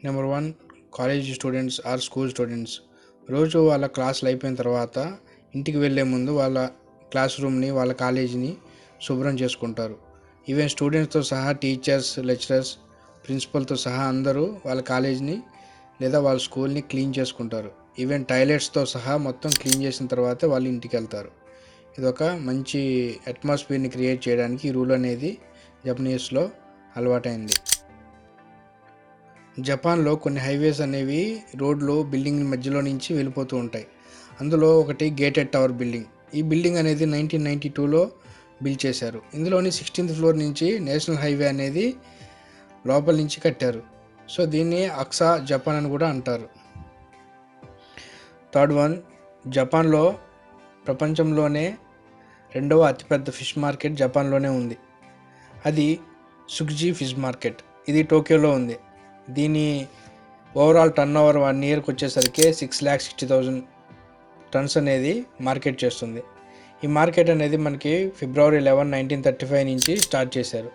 Number 1 college students or school students రోజు వాళ్ళ క్లాసులు అయిపోయిన తర్వాత ఇంటికి వెళ్ళే ముందు వాళ్ళ క్లాస్ రూమ్ని వాళ్ళ కాలేజీని శుభ్రం చేసుకుంటారు. ఈవెన్ స్టూడెంట్స్తో సహా టీచర్స్, లెక్చరర్స్, ప్రిన్సిపల్తో సహా అందరూ వాళ్ళ కాలేజీని లేదా వాళ్ళ స్కూల్ని క్లీన్ చేసుకుంటారు. ఈవెన్ టాయిలెట్స్తో సహా మొత్తం క్లీన్ చేసిన తర్వాతే వాళ్ళు ఇంటికి వెళ్తారు. ఇదొక మంచి అట్మాస్ఫియర్ని క్రియేట్ చేయడానికి ఈ రూల్ అనేది జపనీస్లో అలవాటైంది. జపాన్లో కొన్ని హైవేస్ అనేవి రోడ్లు బిల్డింగ్ మధ్యలో నుంచి వెళ్ళిపోతూ ఉంటాయి. అందులో ఒకటి గేటెడ్ టవర్ బిల్డింగ్. ఈ బిల్డింగ్ అనేది 1992లో బిల్డ్ చేశారు. ఇందులోని 16th ఫ్లోర్ నుంచి నేషనల్ హైవే అనేది లోపల నుంచి కట్టారు. సో దీన్ని అక్సా జపాన్ అని కూడా అంటారు. థర్డ్ వన్, జపాన్లో ప్రపంచంలోనే రెండవ అతిపెద్ద ఫిష్ మార్కెట్ జపాన్లోనే ఉంది. అది సుగ్జీ ఫిష్ మార్కెట్. ఇది టోక్యోలో ఉంది. దీని ఓవరాల్ టర్న్ ఓవర్ 1 ఇయర్కి వచ్చేసరికి 6,60,000 టన్స్ అనేది మార్కెట్ చేస్తుంది. ఈ మార్కెట్ అనేది మనకి February 11, 1935 నుంచి స్టార్ట్ చేశారు.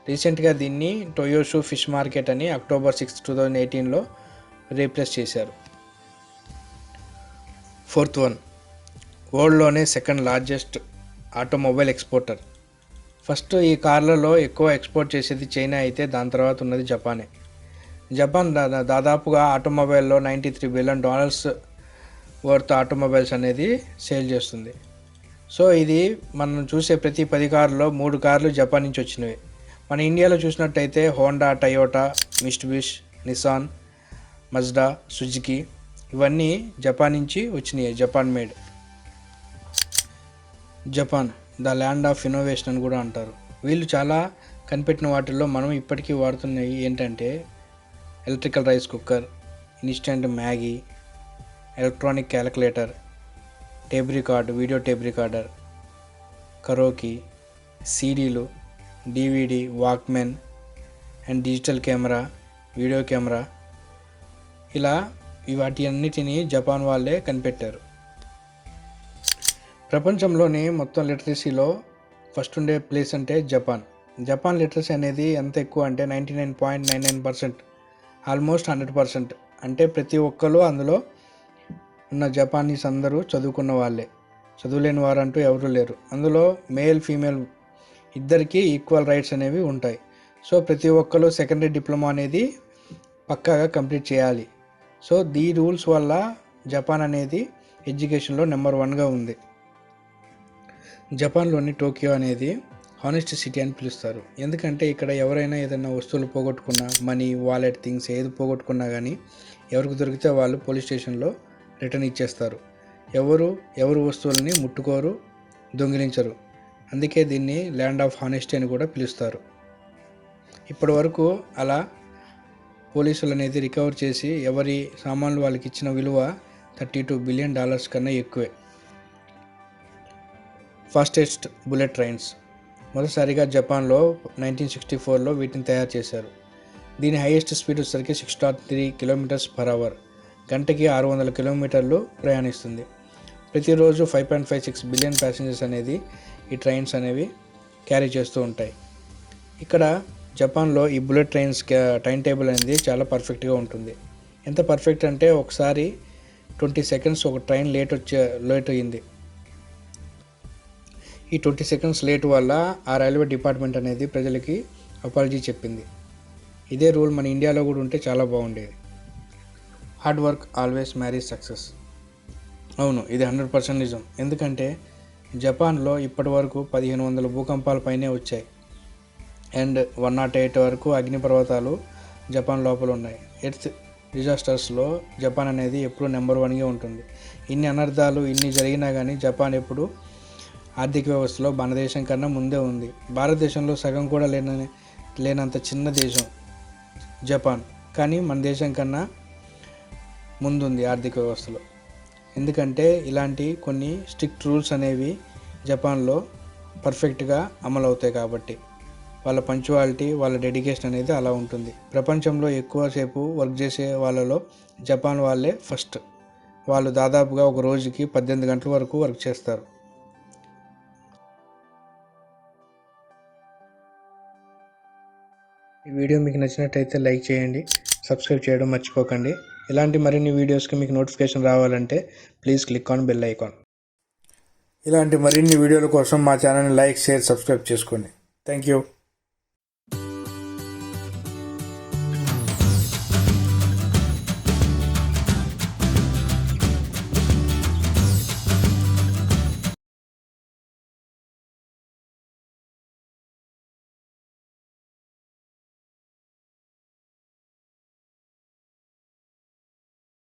రీసెంట్గా దీన్ని టొయోషు ఫిష్ మార్కెట్ అని October 6, 2018లో రీప్లేస్ చేశారు. ఫోర్త్ వన్, వరల్డ్లోనే second largest automobile exporter. First ఈ కార్లలో ఎక్కువ ఎక్స్పోర్ట్ చేసేది చైనా అయితే దాని తర్వాత ఉన్నది జపానే. జపాన్ దాదాపుగా ఆటోమొబైల్లో $93 బిలియన్ వర్త్ ఆటోమొబైల్స్ అనేది సేల్ చేస్తుంది. సో ఇది మనం చూసే ప్రతి 10 కార్లలో 3 కార్లు జపాన్ నుంచి వచ్చినవి. మన ఇండియాలో చూసినట్టయితే Honda, Toyota, Mitsubishi, Nissan, Mazda, Suzuki ఇవన్నీ జపాన్ నుంచి వచ్చినాయి. Japan made. Japan the land of innovation అని కూడా అంటారు. వీళ్ళు చాలా కనిపెట్టిన వాటిల్లో మనం ఇప్పటికీ వాడుతున్నవి ఏంటంటే electrical rice cooker, instant Maggi, electronic calculator, tape record, video tape recorder, karaoke, సీడీలు, DVD, walkman and digital camera, video camera, ఇలా వాటి అన్నిటినీ జపాన్ వాళ్ళే కనిపెట్టారు. ప్రపంచంలోని మొత్తం లిటరసీలో ఫస్ట్ ఉండే ప్లేస్ అంటే జపాన్. జపాన్ లిటరసీ అనేది ఎంత ఎక్కువ అంటే 99.99%, ఆల్మోస్ట్ 100%. అంటే ప్రతి ఒక్కరు అందులో ఉన్న జపానీస్ అందరూ చదువుకున్న వాళ్ళే, చదువులేని వారు అంటూ ఎవరూ లేరు. అందులో మేల్ ఫీమేల్ ఇద్దరికీ ఈక్వల్ రైట్స్ అనేవి ఉంటాయి. సో ప్రతి ఒక్కరు సెకండరీ డిప్లొమా అనేది పక్కాగా కంప్లీట్ చేయాలి. సో ఈ రూల్స్ వల్ల జపాన్ అనేది ఎడ్యుకేషన్లో నెంబర్ 1గా ఉంది. జపాన్లోని టోక్యో అనేది హానెస్ట్ సిటీ అని పిలుస్తారు. ఎందుకంటే ఇక్కడ ఎవరైనా ఏదైనా వస్తువులు పోగొట్టుకున్నా, మనీ, వాలెట్, థింగ్స్ ఏది పోగొట్టుకున్నా కానీ ఎవరికి దొరికితే వాళ్ళు పోలీస్ స్టేషన్లో రిటర్న్ ఇచ్చేస్తారు. ఎవరు వస్తువులని ముట్టుకోరు, దొంగిలించరు. అందుకే దీన్ని ల్యాండ్ ఆఫ్ హానెస్టీ అని కూడా పిలుస్తారు. ఇప్పటి వరకు అలా పోలీసులు అనేది రికవర్ చేసి ఎవరి సామాన్లు వాళ్ళకి ఇచ్చిన విలువ $32 బిలియన్ కన్నా ఎక్కువే. ఫాస్టెస్ట్ బుల్లెట్ ట్రైన్స్ మొదటిసారిగా జపాన్లో 1964లో వీటిని తయారు చేశారు. దీని హైయెస్ట్ స్పీడ్ వచ్చేసరికి 6.3 km/h, గంటకి 600 కిలోమీటర్లు ప్రయాణిస్తుంది. ప్రతిరోజు 5.56 బిలియన్ ప్యాసింజర్స్ అనేది ఈ ట్రైన్స్ అనేవి క్యారీ చేస్తూ ఉంటాయి. ఇక్కడ జపాన్లో ఈ బుల్లెట్ ట్రైన్స్ టైం టేబుల్ అనేది చాలా పర్ఫెక్ట్గా ఉంటుంది. ఎంత పర్ఫెక్ట్ అంటే ఒకసారి 20 seconds ఒక ట్రైన్ లేట్ అయ్యింది. ఈ 20 seconds లేట్ వల్ల ఆ రైల్వే డిపార్ట్మెంట్ అనేది ప్రజలకి అపాలజీ చెప్పింది. ఇదే రూల్ మన ఇండియాలో కూడా ఉంటే చాలా బాగుండేది. Hard work always marries success. అవును, ఇది 100% నిజం. ఎందుకంటే జపాన్లో ఇప్పటి వరకు 1500 భూకంపాల పైనే వచ్చాయి. అండ్ 108 వరకు అగ్నిపర్వతాలు జపాన్ లోపల ఉన్నాయి. ఎర్త్ డిజాస్టర్స్లో జపాన్ అనేది ఎప్పుడూ నెంబర్ 1గా ఉంటుంది. ఇన్ని అనర్థాలు ఇన్ని జరిగినా కానీ జపాన్ ఎప్పుడు ఆర్థిక వ్యవస్థలో మన దేశం కన్నా ముందే ఉంది. భారతదేశంలో సగం కూడా లేనంత చిన్న దేశం జపాన్, కానీ మన దేశం కన్నా ముందుంది ఆర్థిక వ్యవస్థలో. ఎందుకంటే ఇలాంటి కొన్ని స్ట్రిక్ట్ రూల్స్ అనేవి జపాన్లో పర్ఫెక్ట్గా అమలు అవుతాయి కాబట్టి. వాళ్ళ పంచువాలిటీ, వాళ్ళ డెడికేషన్ అనేది అలా ఉంటుంది. ప్రపంచంలో ఎక్కువసేపు వర్క్ చేసే వాళ్ళలో జపాన్ వాళ్ళే ఫస్ట్. వాళ్ళు దాదాపుగా ఒక రోజుకి 18 గంటల వరకు వర్క్ చేస్తారు. ఈ వీడియో మీకు నచ్చినట్టయితే లైక్ చేయండి, సబ్స్క్రైబ్ చేయడం మర్చిపోకండి. ఇలాంటి మరిన్ని వీడియోస్కి మీకు నోటిఫికేషన్ రావాలంటే please click on bell icon. ఇలాంటి మరిన్ని వీడియోల కోసం మా ఛానల్ని లైక్, షేర్, సబ్స్క్రైబ్ చేసుకోండి. Thank you.